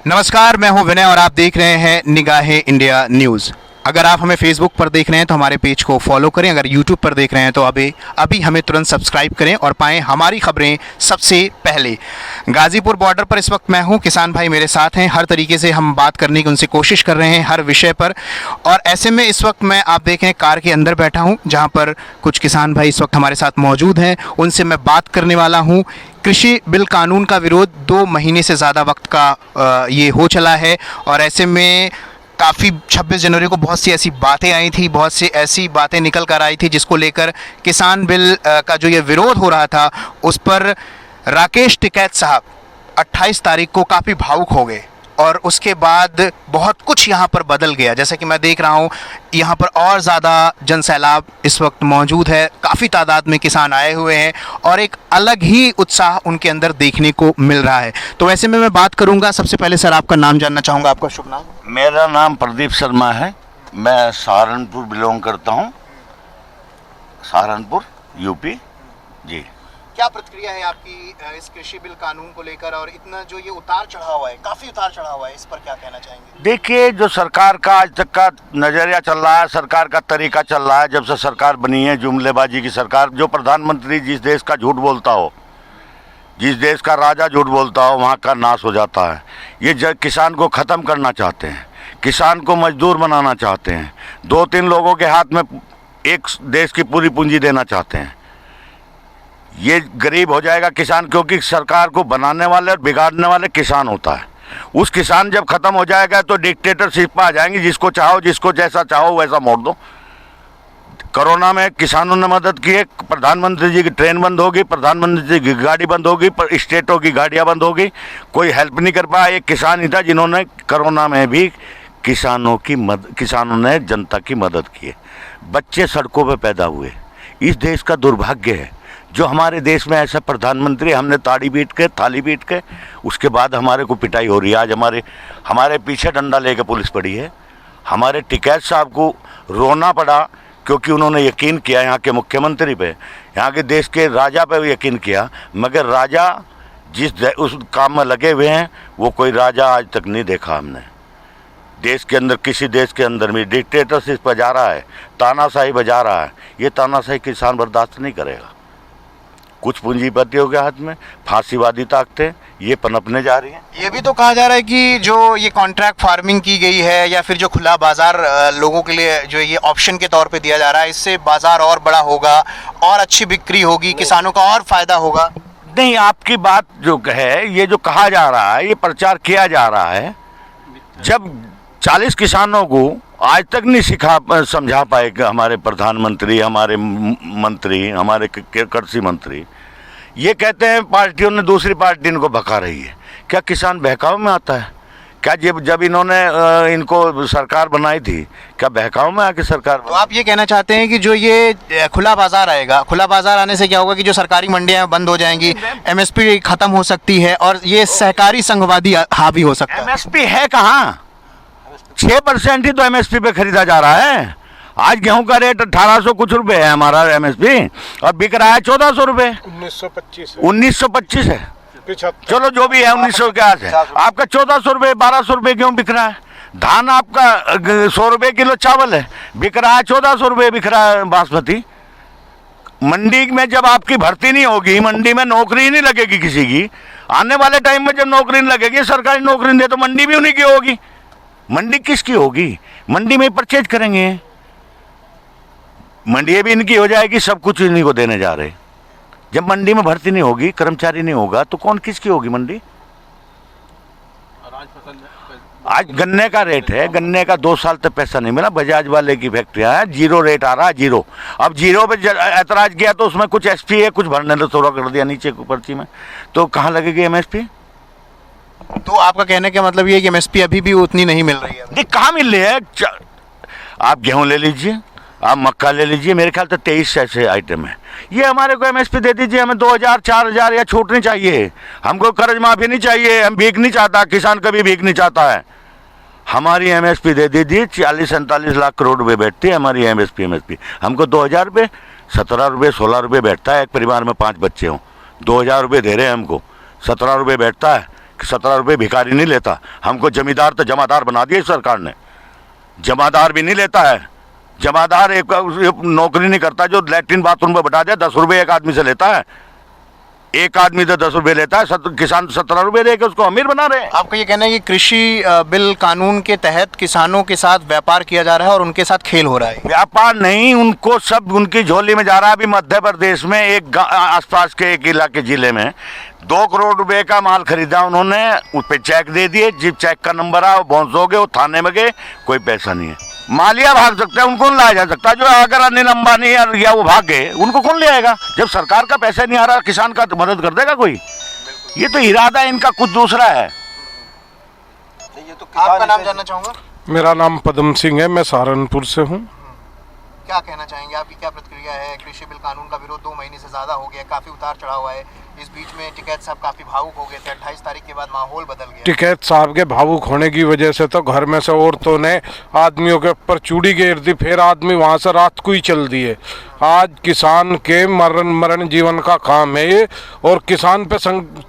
नमस्कार, मैं हूं विनय और आप देख रहे हैं निगाहें इंडिया न्यूज़। अगर आप हमें फेसबुक पर देख रहे हैं तो हमारे पेज को फॉलो करें। अगर यूट्यूब पर देख रहे हैं तो अभी हमें तुरंत सब्सक्राइब करें और पाएं हमारी खबरें सबसे पहले। गाज़ीपुर बॉर्डर पर इस वक्त मैं हूं, किसान भाई मेरे साथ हैं। हर तरीके से हम बात करने की उनसे कोशिश कर रहे हैं हर विषय पर। और ऐसे में इस वक्त मैं आप देखें कार के अंदर बैठा हूँ, जहाँ पर कुछ किसान भाई इस वक्त हमारे साथ मौजूद हैं। उनसे मैं बात करने वाला हूँ। कृषि बिल कानून का विरोध 2 महीने से ज़्यादा वक्त का ये हो चला है और ऐसे में काफ़ी 26 जनवरी को बहुत सी ऐसी बातें आई थी, बहुत सी ऐसी बातें निकल कर आई थी जिसको लेकर किसान बिल का जो ये विरोध हो रहा था उस पर राकेश टिकैत साहब 28 तारीख को काफ़ी भावुक हो गए और उसके बाद बहुत कुछ यहाँ पर बदल गया। जैसे कि मैं देख रहा हूँ यहाँ पर और ज़्यादा जनसैलाब इस वक्त मौजूद है, काफ़ी तादाद में किसान आए हुए हैं और एक अलग ही उत्साह उनके अंदर देखने को मिल रहा है। तो वैसे में मैं बात करूँगा, सबसे पहले सर आपका नाम जानना चाहूँगा, आपका शुभ नाम। मेरा नाम प्रदीप शर्मा है, मैं सहारनपुर बिलोंग करता हूँ, सहारनपुर यूपी जी। क्या प्रतिक्रिया है आपकी इस कृषि बिल कानून को लेकर और इतना जो ये उतार चढ़ाव है, काफ़ी उतार चढ़ाव है, इस पर क्या कहना चाहेंगे? देखिए, जो सरकार का आज तक का नज़रिया चल रहा है, सरकार का तरीका चल रहा है, जब से सरकार बनी है जुमलेबाजी की सरकार, जो प्रधानमंत्री जिस देश का झूठ बोलता हो, जिस देश का राजा झूठ बोलता हो, वहाँ का नाश हो जाता है। ये किसान को ख़त्म करना चाहते हैं, किसान को मजदूर बनाना चाहते हैं, 2-3 लोगों के हाथ में एक देश की पूरी पूंजी देना चाहते हैं। ये गरीब हो जाएगा किसान, क्योंकि सरकार को बनाने वाले और बिगाड़ने वाले किसान होता है। उस किसान जब ख़त्म हो जाएगा तो डिक्टेटरशिप पर आ जाएंगे, जिसको चाहो जिसको जैसा चाहो वैसा मोड़ दो। कोरोना में किसानों ने मदद की है, प्रधानमंत्री जी की ट्रेन बंद होगी, प्रधानमंत्री जी की गाड़ी बंद होगी, स्टेटों की गाड़ियाँ बंद होगी, कोई हेल्प नहीं कर पाया। एक किसान ही था जिन्होंने कोरोना में भी किसानों ने जनता की मदद की है। बच्चे सड़कों पर पैदा हुए, इस देश का दुर्भाग्य है जो हमारे देश में ऐसा प्रधानमंत्री। हमने थाली पीट के उसके बाद हमारे को पिटाई हो रही है। आज हमारे पीछे डंडा लेके पुलिस पड़ी है। हमारे टिकैत साहब को रोना पड़ा क्योंकि उन्होंने यकीन किया यहाँ के मुख्यमंत्री पे, यहाँ के देश के राजा पे भी यकीन किया, मगर राजा उस काम में लगे हुए हैं वो कोई राजा आज तक नहीं देखा हमने। देश के अंदर, किसी देश के अंदर भी डिक्टेटरशिप बजा रहा है, तानाशाही बजा रहा है। ये तानाशाही किसान बर्दाश्त नहीं करेगा। कुछ पूंजीपतियों के हाथ में फांसीवादी ताकतें ये पनपने जा रही हैं। ये भी तो कहा जा रहा है कि जो ये कॉन्ट्रैक्ट फार्मिंग की गई है या फिर जो खुला बाजार लोगों के लिए जो ये ऑप्शन के तौर पे दिया जा रहा है, इससे बाजार और बड़ा होगा और अच्छी बिक्री होगी, किसानों का और फायदा होगा। नहीं, आपकी बात जो है, ये जो कहा जा रहा है, ये प्रचार किया जा रहा है, जब 40 किसानों को आज तक नहीं समझा पाए कि हमारे प्रधानमंत्री, हमारे मंत्री, हमारे कृषि मंत्री, ये कहते हैं पार्टियों ने दूसरी पार्टी इनको भगा रही है। क्या किसान बहकाव में आता है? क्या जब इन्होंने इनको सरकार बनाई थी, क्या बहकाव में आके सरकार? तो आप ये कहना चाहते हैं कि जो ये खुला बाजार आएगा, खुला बाजार आने से क्या होगा कि जो सरकारी मंडियां बंद हो जाएंगी, MSP खत्म हो सकती है और ये सहकारी संघवादी हावी हो सकता है। MSP है कहाँ? 6% ही तो MSP पे खरीदा जा रहा है। आज गेहूं का रेट 1800 कुछ रुपए है हमारा MSP और बिक रहा है 1400 रुपए। 1925 है। चलो जो भी है 1900 के आस है। आपका 1400 रुपए, 1200 रुपए गेहूं बिक रहा है। धान आपका 100 रुपए किलो चावल है, बिक रहा है 1400 रुपए बिक रहा है बासमती। मंडी में जब आपकी भर्ती नहीं होगी, मंडी में नौकरी नहीं लगेगी किसी की, आने वाले टाइम में जब नौकरी नहीं लगेगी, सरकारी नौकरी नहीं दे तो मंडी भी उन्हीं की होगी। मंडी किसकी होगी? मंडी में परचेज करेंगे, मंडी भी इनकी हो जाएगी, सब कुछ इन्हीं को देने जा रहे। जब मंडी में भर्ती नहीं होगी, कर्मचारी नहीं होगा तो कौन किसकी होगी मंडी? आज गन्ने का रेट है, गन्ने का 2 साल तक पैसा नहीं मिला। बजाज वाले की फैक्ट्रियां है, 0 रेट आ रहा है, 0। अब 0 पे ऐतराज किया तो उसमें कुछ SP है, कुछ भरने तो थोड़ा कर दिया नीचे पर्ची में, तो कहाँ लगेगी MSP? तो आपका कहने का मतलब ये है कि MSP अभी भी उतनी नहीं मिल रही है? नहीं, कहाँ मिल रही है? आप गेहूं ले लीजिए, आप मक्का ले लीजिए, मेरे ख्याल से 23 ऐसे आइटम है। ये हमारे को MSP दे दीजिए, हमें 2000 4000 या छूट नहीं चाहिए, हमको कर्ज माफी नहीं चाहिए, हम भीख नहीं चाहता, किसान कभी भीख नहीं चाहता है। हमारी MSP दे दीजिए। 40-47 लाख करोड़ रुपए बैठती है हमारी MSP। हमको 2000 रुपये, 17 रुपये, 16 रुपये बैठता है। एक परिवार में 5 बच्चे हों, 2000 रुपये दे रहे हैं हमको, 17 रुपये बैठता है। 17 रुपये भिखारी नहीं लेता। हमको जमींदार तो जमादार बना दिया इस सरकार ने। जमादार भी नहीं लेता है। जमादार एक नौकरी नहीं करता जो लैट्रिन बाथरूम में बता दे। 10 रुपये एक आदमी से लेता है। एक आदमी तो 10 रुपये लेता है, किसान 17 रुपये दे के उसको अमीर बना रहे हैं। आपका ये कहना है कि कृषि बिल कानून के तहत किसानों के साथ व्यापार किया जा रहा है और उनके साथ खेल हो रहा है। व्यापार नहीं, उनको सब उनकी झोली में जा रहा है। अभी मध्य प्रदेश में एक आसपास के एक इलाके जिले में 2 करोड़ रुपए का माल खरीदा उन्होंने, उस पर चेक दे दिए। जिस चेक का नंबर आया वो बाउंस हो गए, वो थाने में गए, कोई पैसा नहीं है। मालिया भाग सकता है, उनको लाया जा सकता है। जो अगर अनिल अंबानी या वो भाग गए, उनको कौन ले आएगा? जब सरकार का पैसा नहीं आ रहा, किसान का तो मदद कर देगा कोई? ये तो इरादा इनका कुछ दूसरा है। आपका नाम जानना चाहूँगा। मेरा नाम पद्म सिंह है, मैं सहारनपुर से हूँ। क्या कहना चाहेंगे, आपकी क्या प्रतिक्रिया है? कृषि बिल कानून का विरोध 2 महीने से ज़्यादा हो गया, काफ़ी उतार चढ़ाव हुआ है। इस बीच में टिकैत साहब काफ़ी भावुक हो गए थे। 28 तारीख के बाद माहौल बदल गया। टिकैत साहब के भावुक होने की वजह से तो घर में से औरतों ने आदमियों के ऊपर चूड़ी घेर दी, फिर आदमी वहाँ से रात को ही चल दिए। आज किसान के मरण जीवन का काम है ये, और किसान पे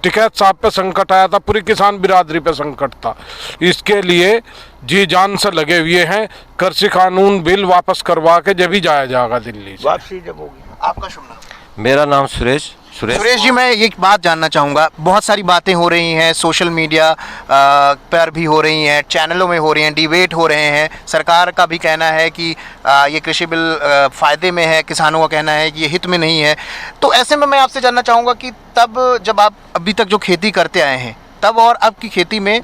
टिकैत साहब पे संकट आया था, पूरी किसान बिरादरी पे संकट था। इसके लिए जी जान से लगे हुए हैं। कृषि कानून बिल वापस करवा के जब ही जाया जाएगा दिल्ली से। वापसी जब होगी। आपका शुभ नाम? मेरा नाम सुरेश जी, मैं एक बात जानना चाहूँगा। बहुत सारी बातें हो रही हैं, सोशल मीडिया पर भी हो रही हैं, चैनलों में हो रही हैं, डिबेट हो रहे हैं। सरकार का भी कहना है कि ये कृषि बिल फ़ायदे में है, किसानों का कहना है कि ये हित में नहीं है। तो ऐसे में मैं आपसे जानना चाहूँगा कि तब जब आप अभी तक जो खेती करते आए हैं, तब और अब की खेती में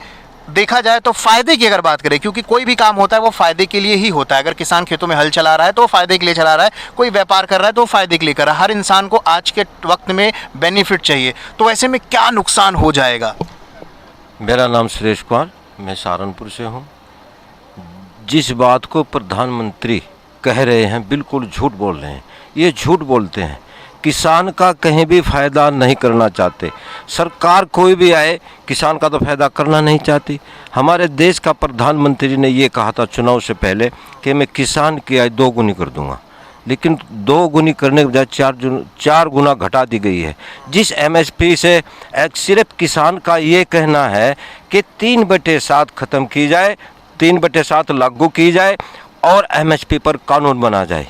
देखा जाए तो फ़ायदे की अगर बात करें, क्योंकि कोई भी काम होता है वो फ़ायदे के लिए ही होता है। अगर किसान खेतों में हल चला रहा है तो वो फ़ायदे के लिए चला रहा है, कोई व्यापार कर रहा है तो वो फ़ायदे के लिए कर रहा है। हर इंसान को आज के वक्त में बेनिफिट चाहिए, तो ऐसे में क्या नुकसान हो जाएगा? मेरा नाम सुरेश कुमार, मैं सहारनपुर से हूँ। जिस बात को प्रधानमंत्री कह रहे हैं बिल्कुल झूठ बोल रहे हैं। ये झूठ बोलते हैं। किसान का कहीं भी फ़ायदा नहीं करना चाहते। सरकार कोई भी आए, किसान का तो फ़ायदा करना नहीं चाहती। हमारे देश का प्रधानमंत्री ने ये कहा था चुनाव से पहले कि मैं किसान की आय 2 गुनी कर दूंगा, लेकिन 2 गुनी करने के बजाय 4 गुना घटा दी गई है। जिस MSP से सिर्फ किसान का ये कहना है कि 3/7 ख़त्म की जाए, 3/7 लागू की जाए और MSP पर कानून बना जाए।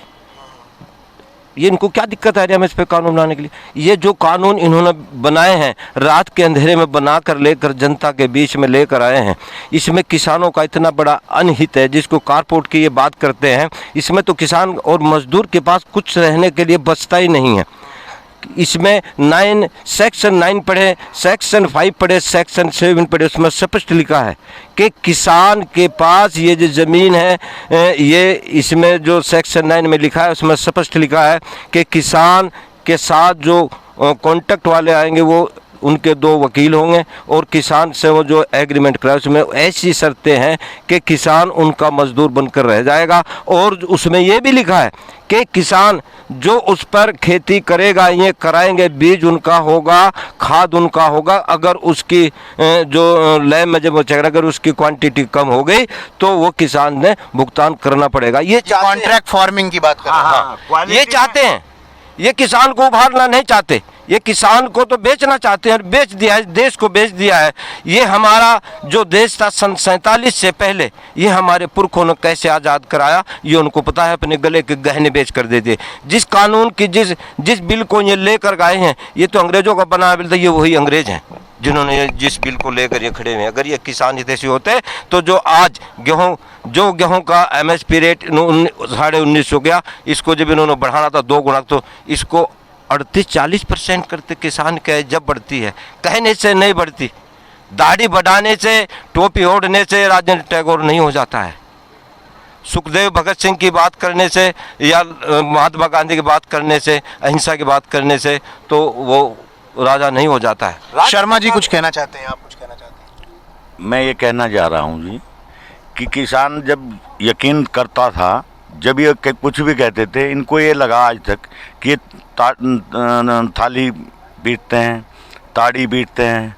ये इनको क्या दिक्कत आ रही है MSP पे कानून बनाने के लिए? ये जो कानून इन्होंने बनाए हैं, रात के अंधेरे में बनाकर लेकर जनता के बीच में लेकर आए हैं, इसमें किसानों का इतना बड़ा अनहित है। जिसको कारपोर्ट की ये बात करते हैं, इसमें तो किसान और मजदूर के पास कुछ रहने के लिए बचता ही नहीं है। इसमें सेक्शन 9 पढ़े, सेक्शन 5 पढ़े, सेक्शन 7 पढ़े, उसमें स्पष्ट लिखा है कि किसान के पास ये जो ज़मीन है, ये इसमें जो सेक्शन 9 में लिखा है उसमें स्पष्ट लिखा है कि किसान के साथ जो कॉन्ट्रैक्ट वाले आएंगे वो उनके 2 वकील होंगे, और किसान से वो जो एग्रीमेंट कराए उसमें ऐसी शर्तें हैं कि किसान उनका मजदूर बनकर रह जाएगा। और उसमें ये भी लिखा है कि किसान जो उस पर खेती करेगा, ये कराएंगे, बीज उनका होगा, खाद उनका होगा। अगर उसकी जो लैब में जब चेक, अगर उसकी क्वांटिटी कम हो गई तो वो किसान ने भुगतान करना पड़ेगा। ये कॉन्ट्रैक्ट फार्मिंग की बात कर रहे हैं। ये चाहते हैं। ये किसान को उभारना नहीं चाहते। ये किसान को तो बेचना चाहते हैं, बेच दिया है, देश को बेच दिया है। ये हमारा जो देश था सन 47 से पहले, ये हमारे पुरखों ने कैसे आज़ाद कराया ये उनको पता है। अपने गले के गहने बेच कर दे दिए। जिस कानून की जिस बिल को ये लेकर गए हैं, ये तो अंग्रेज़ों का बना बिल था। ये वही अंग्रेज हैं जिन्होंने जिस बिल को लेकर ये खड़े हुए हैं। अगर ये किसान हितैषी होते तो जो आज गेहूँ का MSP रेट 1950 हो गया, इसको जब इन्होंने बढ़ाना था 2 गुना, तो इसको 38-40% करते किसान के जब बढ़ती है। कहने से नहीं बढ़ती, दाढ़ी बढ़ाने से, टोपी ओढ़ने से राजेंद्र टैगोर नहीं हो जाता है। सुखदेव भगत सिंह की बात करने से या महात्मा गांधी की बात करने से, अहिंसा की बात करने से तो वो राजा नहीं हो जाता है। शर्मा जी कुछ कहना चाहते हैं? आप कुछ कहना चाहते हैं? मैं ये कहना चाह रहा हूँ जी कि किसान जब यकीन करता था, जब ये कुछ भी कहते थे, इनको ये लगा आज तक कि ये थाली बीटते हैं, ताड़ी बीटते हैं,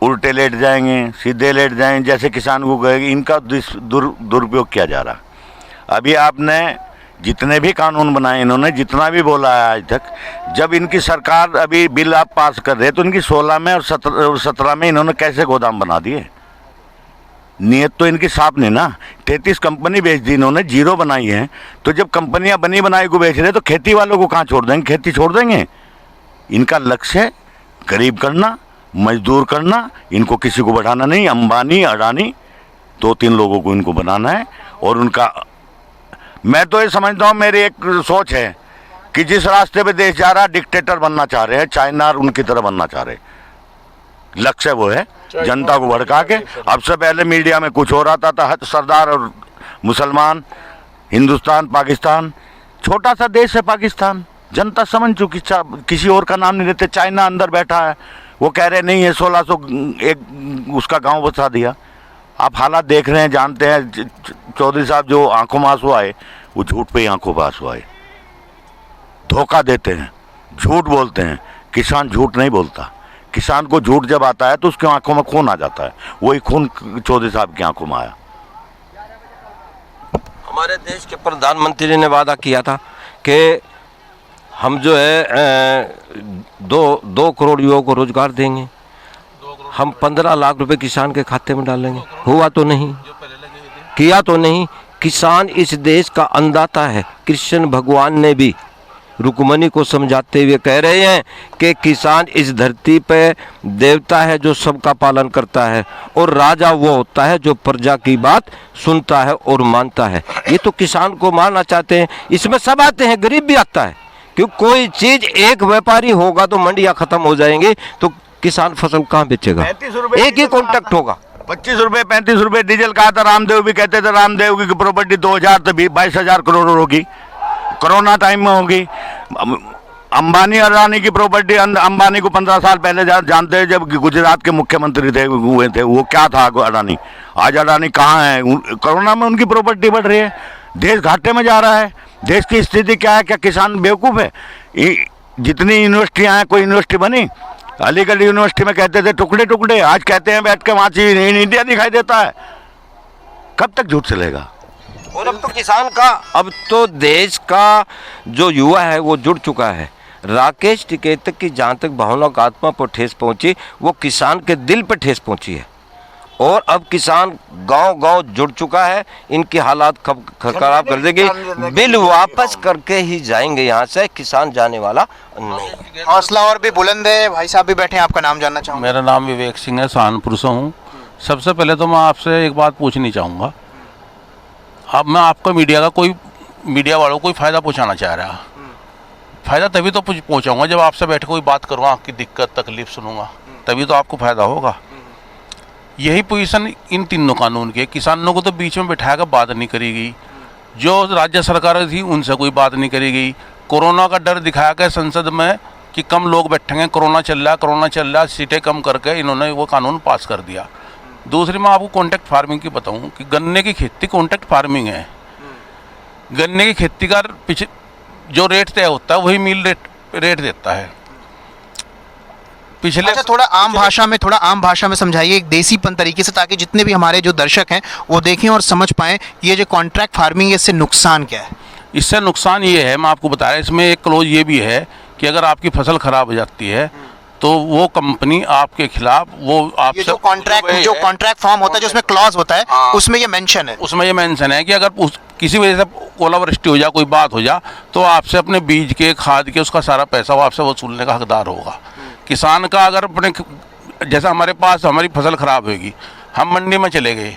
उल्टे लेट जाएंगे, सीधे लेट जाएंगे, जैसे किसान को कहेगी। इनका दुरुपयोग किया जा रहा। अभी आपने जितने भी कानून बनाए इन्होंने, जितना भी बोला है आज तक, जब इनकी सरकार अभी बिल आप पास कर रहे तो इनकी 16 में और 17 में इन्होंने कैसे गोदाम बना दिए? नीयत तो इनकी साफ नहीं ना। 33 कंपनी बेच दी इन्होंने, जीरो बनाई है। तो जब कंपनियां बनी बनाई को बेच रहे तो खेती वालों को कहाँ छोड़ देंगे? खेती छोड़ देंगे? इनका लक्ष्य है गरीब करना, मजदूर करना, इनको किसी को बढ़ाना नहीं। अंबानी अडानी 2-3 लोगों को इनको बनाना है। और उनका मैं तो ये समझता हूँ, मेरी एक सोच है कि जिस रास्ते पे देश जा रहा है, डिक्टेटर बनना चाह रहे हैं, चाइना और उनकी तरह बनना चाह रहे हैं। लक्ष्य वो है जनता को भड़का के। अब से पहले मीडिया में कुछ हो रहा था सरदार और मुसलमान, हिंदुस्तान पाकिस्तान, छोटा सा देश है पाकिस्तान, जनता समझ चुकी, किसी और का नाम नहीं लेते। चाइना अंदर बैठा है, वो कह रहे नहीं है 1601 उसका गांव बसा दिया। आप हालात देख रहे हैं, जानते हैं। चौधरी साहब जो आंखों में आंसू आए, वो झूठ पे ही आंखों में आंसू आए। धोखा देते हैं, झूठ बोलते हैं। किसान झूठ नहीं बोलता। किसान को झूठ जब आता है तो उसकी आंखों में खून आ जाता है। वही खून चौधरी साहब की आंखों में आया। हमारे देश के प्रधानमंत्री ने वादा किया था कि हम जो है 2 करोड़ युवाओं को रोजगार देंगे, हम 15 लाख रुपए किसान के खाते में डालेंगे। हुआ तो नहीं, किया तो नहीं। किसान इस देश का अन्नदाता है। कृष्ण भगवान ने भी रुक्मणी को समझाते हुए कह रहे हैं कि किसान इस धरती पे देवता है जो सबका पालन करता है, और राजा वो होता है जो प्रजा की बात सुनता है और मानता है। ये तो किसान को मारना चाहते हैं। इसमें सब आते हैं, गरीब भी आता है। क्योंकि कोई चीज एक व्यापारी होगा तो मंडियां खत्म हो जाएंगी, तो किसान फसल कहाँ बेचेगा? एक ही कॉन्ट्रैक्ट होगा। 25 रुपए 35 रुपए डीजल कहा था। रामदेव भी कहते थे रामदेव की प्रॉपर्टी 2000 तो 22,000 करोड़ होगी, कोरोना टाइम में होगी। अंबानी और अडानी की प्रॉपर्टी, अंबानी को 15 साल पहले जानते हैं जब गुजरात के मुख्यमंत्री हुए थे, वो क्या था अडानी। आज अडानी कहाँ है? कोरोना में उनकी प्रॉपर्टी बढ़ रही है। देश घाटे में जा रहा है। देश की स्थिति क्या है? क्या किसान बेवकूफ़ है? जितनी यूनिवर्सिटियाँ हैं, कोई यूनिवर्सिटी बनी? अलीगढ़ यूनिवर्सिटी में कहते थे टुकड़े टुकड़े, आज कहते हैं बैठ के वहाँ इंडिया दिखाई देता है। कब तक झूठ चलेगा? और अब तो किसान का, अब तो देश का जो युवा है वो जुड़ चुका है। राकेश टिकैत की जहाँ तक भावनात्मा पर ठेस पहुँची, वो किसान के दिल पर ठेस पहुँची है। और अब किसान गांव-गांव जुड़ चुका है। इनकी हालात खराब कर देगी। बिल वापस करके ही जाएंगे यहाँ से, किसान जाने वाला नहीं। हौसला और भी बुलंद है। भाई साहब भी बैठे हैं, आपका नाम जानना चाहूँगा। मेरा नाम विवेक सिंह है, सहारनपुर से हूँ। सबसे पहले तो मैं आपसे एक बात पूछनी चाहूँगा। अब मैं आपका मीडिया वालों को कोई फ़ायदा पहुँचाना चाह रहा। फ़ायदा तभी तो पहुँचाऊँगा जब आपसे बैठ कोई बात करूँगा, आपकी दिक्कत तकलीफ सुनूंगा, तभी तो आपको फ़ायदा होगा। यही पोजीशन इन तीनों कानून के। किसानों को तो बीच में बैठा कर बात नहीं करी गई। जो राज्य सरकारें थी उनसे कोई बात नहीं करी गई। कोरोना का डर दिखाया गया संसद में कि कम लोग बैठेंगे, कोरोना चल रहा, सीटें कम करके इन्होंने वो कानून पास कर दिया। दूसरी मैं आपको कॉन्ट्रैक्ट फार्मिंग की बताऊं कि गन्ने की खेती कॉन्ट्रैक्ट फार्मिंग है। गन्ने की खेती का पीछे जो रेट तय होता है वही मिल रेट देता है। पिछले अच्छा, थोड़ा आम भाषा में समझाइए, एक देसीपन तरीके से, ताकि जितने भी हमारे जो दर्शक हैं वो देखें और समझ पाएं ये जो कॉन्ट्रैक्ट फार्मिंग है, इससे नुकसान क्या है। इससे नुकसान ये है, मैं आपको बता रहा हूँ, इसमें एक क्लोज ये भी है कि अगर आपकी फसल खराब हो जाती है तो वो कंपनी आपके खिलाफ वो आपसे जो कॉन्ट्रैक्ट फॉर्म होता है, जो उसमें क्लॉज होता है, उसमें ये मेंशन है। उसमें ये मेंशन है कि अगर किसी वजह से ओलावृष्टि हो जाए, कोई बात हो जाए, तो आपसे अपने बीज के, खाद के, उसका सारा पैसा वो आपसे वसूलने का हकदार होगा। किसान का अगर अपने, जैसा हमारे पास हमारी फसल खराब होगी, हम मंडी में चले गए,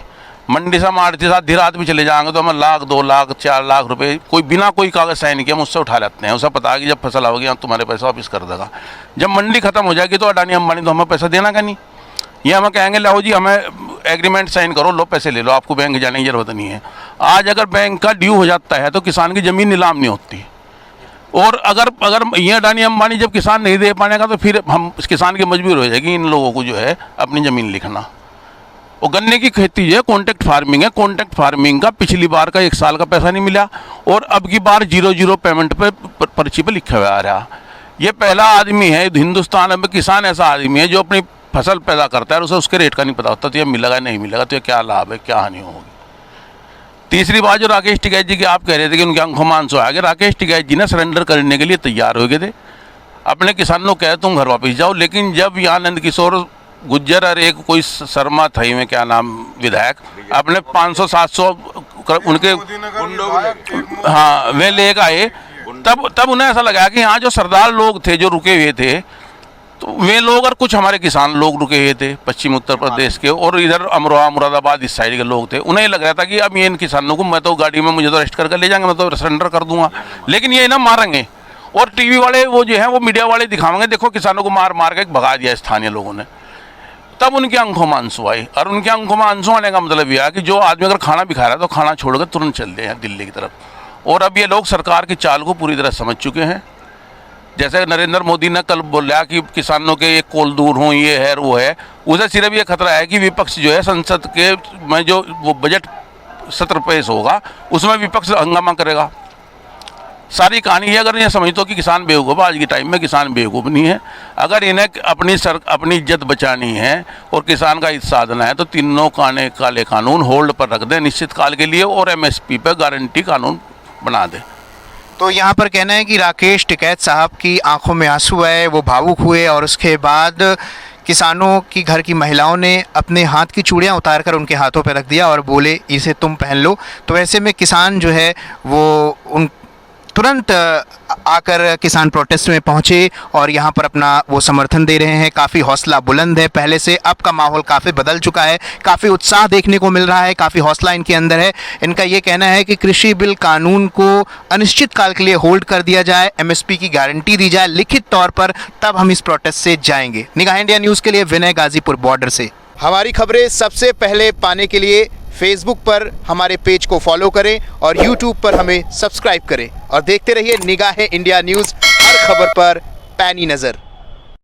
मंडी से हम आधी रात भी चले जाएंगे तो हमें 1 लाख 2 लाख 4 लाख रुपए कोई बिना कोई कागज साइन किए मुझसे उठा लेते हैं। उसे पता है कि जब फसल आओगी हम तुम्हारे पैसा वापस कर देगा। जब मंडी खत्म हो जाएगी तो अडानी अंबानी तो हमें पैसा देना का नहीं। ये हमें कहेंगे लाओ जी हमें एग्रीमेंट साइन करो, लो पैसे ले लो, आपको बैंक जाने की जरूरत नहीं है। आज अगर बैंक का ड्यू हो जाता है तो किसान की ज़मीन नीलाम नहीं होती। और अगर ये अडानी अंबानी जब किसान नहीं दे पाएगा तो फिर हम इस किसान की मजबूर हो जाएगी इन लोगों को जो है अपनी ज़मीन लिखना। और गन्ने की खेती जो है कॉन्ट्रैक्ट फार्मिंग है। कॉन्ट्रैक्ट फार्मिंग का पिछली बार का 1 साल का पैसा नहीं मिला और अब की बार 0 पेमेंट पे पर्ची पे लिखा हुआ आ रहा। ये पहला आदमी है हिंदुस्तान में, किसान ऐसा आदमी है जो अपनी फसल पैदा करता है और उसे उसके रेट का नहीं पता होता तो ये मिलेगा नहीं मिलेगा, तो ये क्या लाभ है, क्या हानि होगी। तीसरी बात जो राकेश टिकैत जी की आप कह रहे थे कि उनके आंखों में आंसू आ गए, राकेश टिकैत जी ने सरेंडर करने के लिए तैयार हो गए थे। अपने किसानों को कहे तुम घर वापस जाओ, लेकिन जब यहाँ नंद किशोर गुज्जर और एक कोई शर्मा था में क्या नाम विधायक अपने 500-700 उनके हाँ वे लेकर आए, तब उन्हें ऐसा लगा कि यहाँ जो सरदार लोग थे जो रुके हुए थे, तो वे लोग और कुछ हमारे किसान लोग रुके हुए थे पश्चिम उत्तर प्रदेश के, और इधर अमरोहा मुरादाबाद इस साइड के लोग थे। उन्हें लग रहा था कि अब ये इन किसानों को मैं तो गाड़ी में मुझे तो अरेस्ट करके ले जाएंगे, मैं तो सरेंडर कर दूंगा, लेकिन ये ना मारेंगे। और टीवी वाले वो जो है वो मीडिया वाले दिखाएंगे देखो किसानों को मार मार के भगा दिया स्थानीय लोगों ने। तब उनकी आंखों में आंसू आए, और उनकी आंखों में आंसू आने का मतलब यह है कि जो आदमी अगर खाना भी खा रहा है तो खाना छोड़कर तुरंत चल दे दिल्ली की तरफ। और अब ये लोग सरकार की चाल को पूरी तरह समझ चुके हैं। जैसे नरेंद्र मोदी ने कल बोला कि किसानों के एक कोल दूर हों, ये है वो है, उसे सिर्फ ये खतरा है कि विपक्ष जो है संसद के में जो वो बजट सत्र पेश होगा उसमें विपक्ष हंगामा करेगा। सारी कहानी है, अगर ये समझते हो कि किसान बेवकूफ़, आज के टाइम में किसान बेवकूफ़ नहीं है। अगर इन्हें अपनी इज्जत बचानी है और किसान का हित साधना है तो तीनों काले कानून होल्ड पर रख दें निश्चित काल के लिए, और MSP पर गारंटी कानून बना दें। तो यहाँ पर कहना है कि राकेश टिकैत साहब की आंखों में आंसू आए, वो भावुक हुए, और उसके बाद किसानों की घर की महिलाओं ने अपने हाथ की चूड़ियाँ उतारकर उनके हाथों पर रख दिया और बोले इसे तुम पहन लो। तो ऐसे में किसान जो है वो उन तुरंत आकर किसान प्रोटेस्ट में पहुंचे और यहाँ पर अपना वो समर्थन दे रहे हैं। काफ़ी हौसला बुलंद है पहले से, अब का माहौल काफ़ी बदल चुका है, काफ़ी उत्साह देखने को मिल रहा है, काफ़ी हौसला इनके अंदर है। इनका ये कहना है कि कृषि बिल कानून को अनिश्चित काल के लिए होल्ड कर दिया जाए, MSP की गारंटी दी जाए लिखित तौर पर, तब हम इस प्रोटेस्ट से जाएंगे। निगाह इंडिया न्यूज़ के लिए विनय, गाजीपुर बॉर्डर से। हमारी खबरें सबसे पहले पाने के लिए फेसबुक पर हमारे पेज को फॉलो करें और यूट्यूब पर हमें सब्सक्राइब करें, और देखते रहिए निगाह इंडिया न्यूज़, हर खबर पर पैनी नज़र।